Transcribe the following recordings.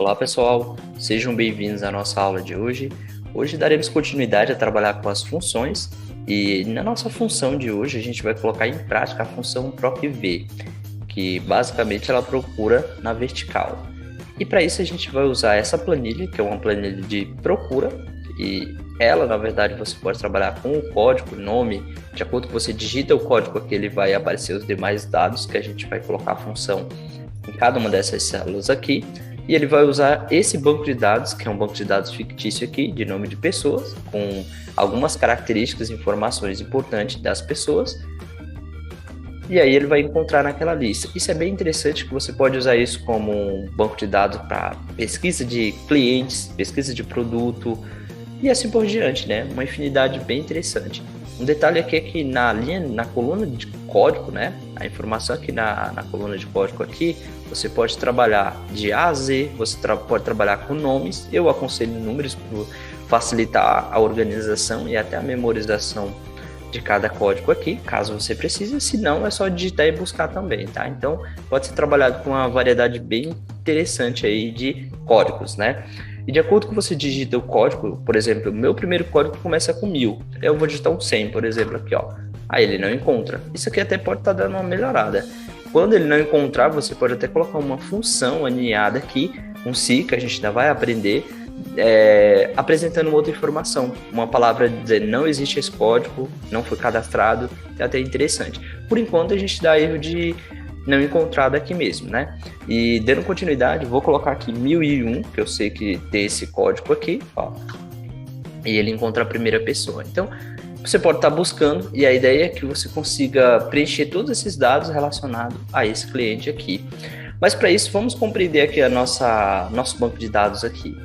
Olá pessoal, sejam bem-vindos à nossa aula de hoje. Hoje daremos continuidade a trabalhar com as funções e na nossa função de hoje a gente vai colocar em prática a função procv, que basicamente ela procura na vertical. E para isso a gente vai usar essa planilha, que é uma planilha de procura, e ela, na verdade, você pode trabalhar com o código, o nome, de acordo com você digita o código aqui, ele vai aparecer os demais dados que a gente vai colocar a função em cada uma dessas células aqui. E ele vai usar esse banco de dados, que é um banco de dados fictício aqui, de nome de pessoas, com algumas características e informações importantes das pessoas. E aí ele vai encontrar naquela lista. Isso é bem interessante, que você pode usar isso como um banco de dados para pesquisa de clientes, pesquisa de produto e assim por diante, né? Uma infinidade bem interessante. Um detalhe aqui é que na coluna de código, né? A informação aqui na coluna de código aqui, você pode trabalhar de A a Z, você pode trabalhar com nomes. Eu aconselho números para facilitar a organização e até a memorização de cada código aqui, caso você precise. Se não, é só digitar e buscar também, tá? Então, pode ser trabalhado com uma variedade bem interessante aí de códigos, né? E de acordo com você digita o código, por exemplo, o meu primeiro código começa com 1000. Eu vou digitar um 100, por exemplo, aqui, ó. Aí ele não encontra. Isso aqui até pode estar dando uma melhorada. Quando ele não encontrar, você pode até colocar uma função aninhada aqui, um se, que a gente ainda vai aprender, apresentando uma outra informação. Uma palavra dizendo não existe esse código, não foi cadastrado, é até interessante. Por enquanto, a gente dá erro de não encontrado aqui mesmo, né? E dando continuidade, vou colocar aqui 1001, que eu sei que tem esse código aqui, ó, e ele encontra a primeira pessoa. Então, você pode estar buscando, e a ideia é que você consiga preencher todos esses dados relacionados a esse cliente aqui. Mas para isso, vamos compreender aqui nosso banco de dados aqui.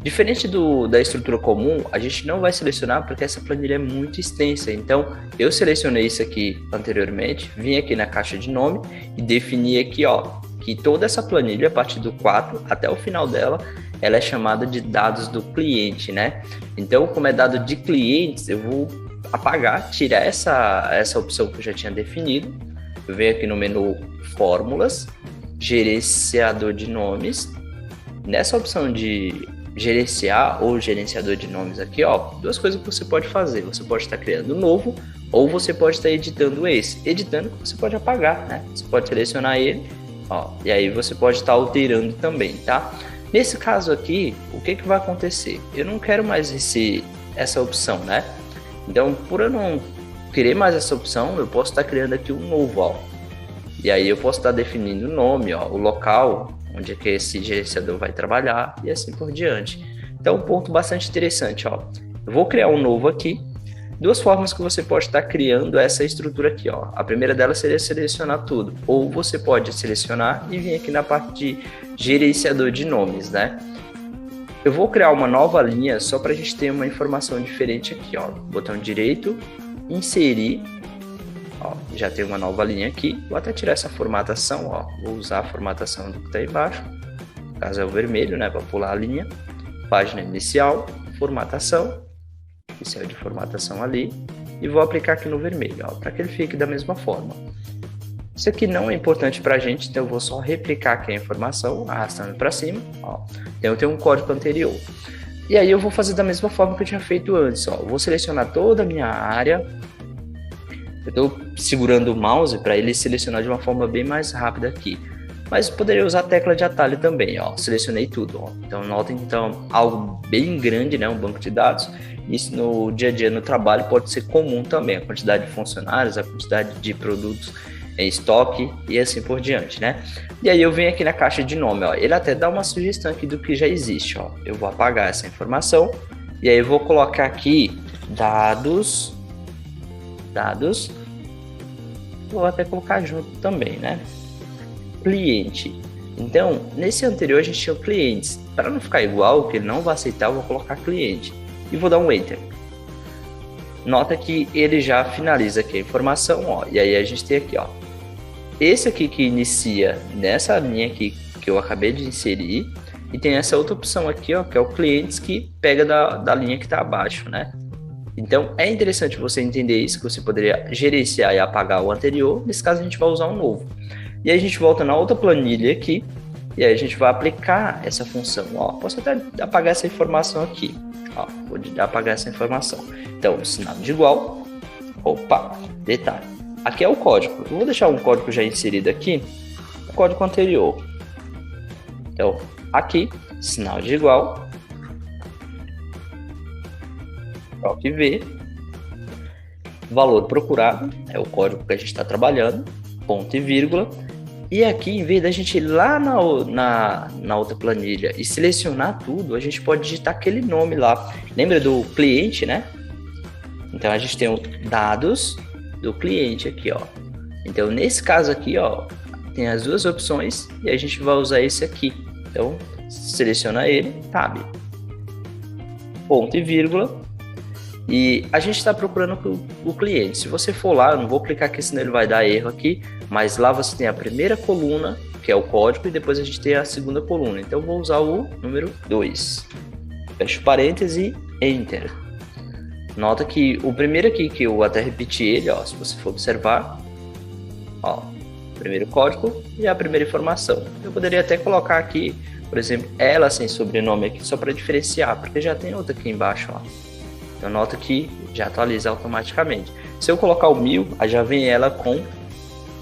Diferente da estrutura comum, a gente não vai selecionar porque essa planilha é muito extensa. Então, eu selecionei isso aqui anteriormente, vim aqui na caixa de nome e defini aqui, ó, que toda essa planilha, a partir do 4 até o final dela, ela é chamada de dados do cliente, né? Então, como é dado de clientes, eu vou apagar, tirar essa opção que eu já tinha definido. Eu venho aqui no menu Fórmulas, Gerenciador de Nomes. Nessa opção de gerenciar ou gerenciador de nomes aqui, ó, duas coisas que você pode fazer. Você pode estar criando um novo ou você pode estar editando esse. Editando, você pode apagar, né? Você pode selecionar ele, ó, e aí você pode estar alterando também, tá? Nesse caso aqui, o que vai acontecer? Eu não quero mais essa opção, né? Então, por eu não querer mais essa opção, eu posso estar criando aqui um novo, ó. E aí eu posso estar definindo o nome, ó, o local onde é que esse gerenciador vai trabalhar e assim por diante. Então, um ponto bastante interessante, ó. Eu vou criar um novo aqui. Duas formas que você pode estar criando essa estrutura aqui, ó. A primeira delas seria selecionar tudo, ou você pode selecionar e vir aqui na parte de gerenciador de nomes, né? Eu vou criar uma nova linha só para a gente ter uma informação diferente aqui, ó. Botão direito, inserir. Ó, já tem uma nova linha aqui. Vou até tirar essa formatação, ó. Vou usar a formatação do que está embaixo. No caso é o vermelho, né? Para pular a linha. Página inicial, formatação. Inicial de formatação ali. E vou aplicar aqui no vermelho, ó, para que ele fique da mesma forma. Isso aqui não é importante para a gente, então eu vou só replicar aqui a informação, arrastando para cima. Ó. Então eu tenho um código anterior. E aí eu vou fazer da mesma forma que eu tinha feito antes, ó. Vou selecionar toda a minha área. Eu estou segurando o mouse para ele selecionar de uma forma bem mais rápida aqui. Mas poderia usar a tecla de atalho também, ó. Selecionei tudo, ó. Então notem, então, algo bem grande, né? Um banco de dados. Isso no dia a dia no trabalho pode ser comum também. A quantidade de funcionários, a quantidade de produtos em estoque e assim por diante, né? E aí eu venho aqui na caixa de nome, ó. Ele até dá uma sugestão aqui do que já existe, ó. Eu vou apagar essa informação e aí eu vou colocar aqui dados, vou até colocar junto também, né? Cliente. Então, nesse anterior a gente tinha clientes. Para não ficar igual, que ele não vai aceitar, eu vou colocar cliente. E vou dar um Enter. Nota que ele já finaliza aqui a informação, ó. E aí a gente tem aqui, ó. Esse aqui que inicia nessa linha aqui que eu acabei de inserir. E tem essa outra opção aqui, ó, que é o clientes, que pega da linha que está abaixo, né? Então, é interessante você entender isso, que você poderia gerenciar e apagar o anterior. Nesse caso, a gente vai usar um novo. E aí a gente volta na outra planilha aqui, E aí a gente vai aplicar essa função. Ó, posso até apagar essa informação aqui. Ó, vou apagar essa informação. Então, sinal de igual. Opa, detalhe. Aqui é o código. Eu vou deixar um código já inserido aqui. O código anterior. Então, aqui, sinal de igual. Proc v. Valor procurado. É o código que a gente está trabalhando. Ponto e vírgula. E aqui, em vez da gente ir lá na outra planilha e selecionar tudo, a gente pode digitar aquele nome lá. Lembra do cliente, né? Então, a gente tem os dados do cliente aqui, ó. Então, nesse caso aqui, ó, tem as duas opções e a gente vai usar esse aqui. Então, seleciona ele, tab. Ponto e vírgula. E a gente está procurando o cliente. Se você for lá, eu não vou clicar aqui, senão ele vai dar erro aqui. Mas lá você tem a primeira coluna, que é o código, e depois a gente tem a segunda coluna. Então eu vou usar o número 2. Fecho parêntese, Enter. Nota que o primeiro aqui, que eu até repeti ele, ó, se você for observar, ó, primeiro código e a primeira informação. Eu poderia até colocar aqui, por exemplo, ela sem sobrenome aqui, só para diferenciar, porque já tem outra aqui embaixo, ó. Então nota que já atualiza automaticamente. Se eu colocar o 1000, aí já vem ela com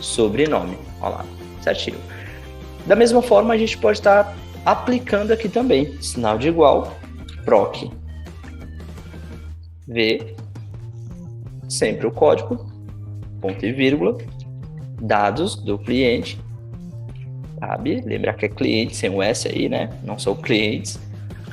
sobrenome, ó lá, certinho. Da mesma forma, a gente pode estar aplicando aqui também, sinal de igual, proc v, sempre o código, ponto e vírgula, dados do cliente, sabe? Lembrar que é cliente sem o S aí, né? Não são clientes,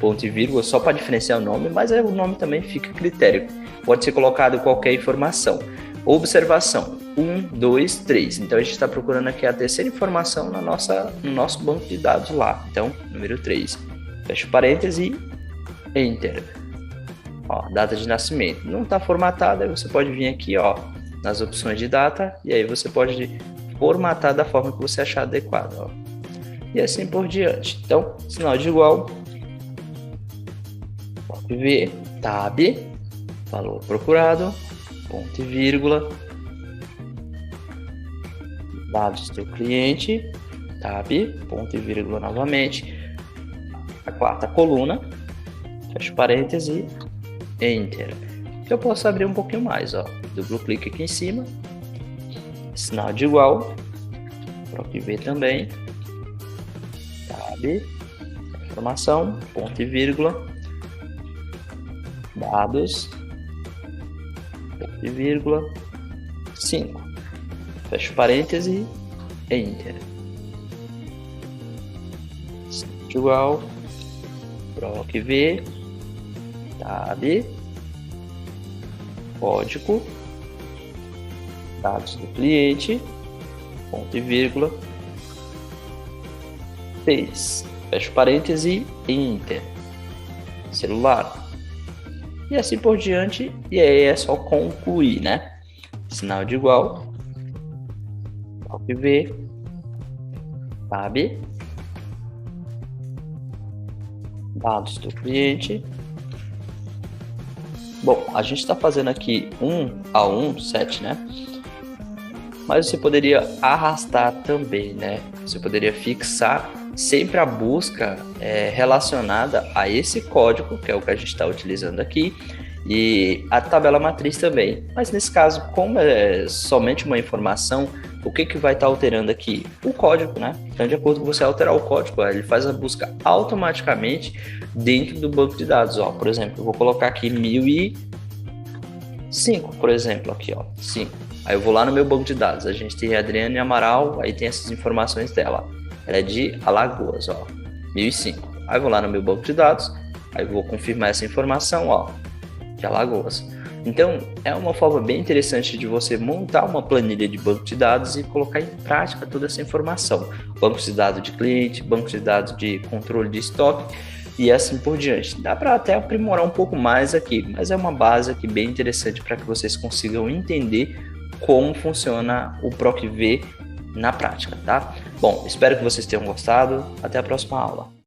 ponto e vírgula, só para diferenciar o nome, mas aí o nome também fica a critério. Pode ser colocado qualquer informação. Observação, 1, 2, 3. Então, a gente está procurando aqui a terceira informação no nosso banco de dados lá. Então, número 3. Fecha parêntese, Enter. Ó, data de nascimento. Não está formatada, você pode vir aqui, ó, nas opções de data, e aí você pode formatar da forma que você achar adequado, ó. E assim por diante. Então, sinal de igual, v, tab, valor procurado, ponto e vírgula, dados do cliente, tab, ponto e vírgula novamente, a quarta coluna, fecho parêntese, Enter. Eu posso abrir um pouquinho mais, ó, duplo clique aqui em cima, sinal de igual, proc v também, tab, informação, ponto e vírgula, dados, ponto e vírgula, 5. Fecho parêntese, Enter. Igual, proc v, tab, código, dados do cliente, ponto e vírgula, 6. Fecho parêntese, Enter. Celular. E assim por diante, e aí é só concluir, né? Sinal de igual, proc v, tab, dados do cliente. Bom, a gente está fazendo aqui 1 a 1, 7, né? Mas você poderia arrastar também, né? Você poderia fixar sempre a busca relacionada a esse código, que é o que a gente está utilizando aqui, e a tabela matriz também. Mas nesse caso, como é somente uma informação, o que vai estar alterando aqui? O código, né? Então, de acordo com você alterar o código, ele faz a busca automaticamente dentro do banco de dados. Ó, por exemplo, eu vou colocar aqui 1005, por exemplo, aqui, ó, 5. Aí eu vou lá no meu banco de dados, a gente tem a Adriane Amaral, aí tem essas informações dela. Ela é de Alagoas, ó, 1005. Aí eu vou lá no meu banco de dados, aí eu vou confirmar essa informação, ó, de Alagoas. Então, é uma forma bem interessante de você montar uma planilha de banco de dados e colocar em prática toda essa informação. Banco de dados de cliente, banco de dados de controle de estoque e assim por diante. Dá para até aprimorar um pouco mais aqui, mas é uma base aqui bem interessante para que vocês consigam entender como funciona o PROC-V na prática, tá? Bom, espero que vocês tenham gostado. Até a próxima aula.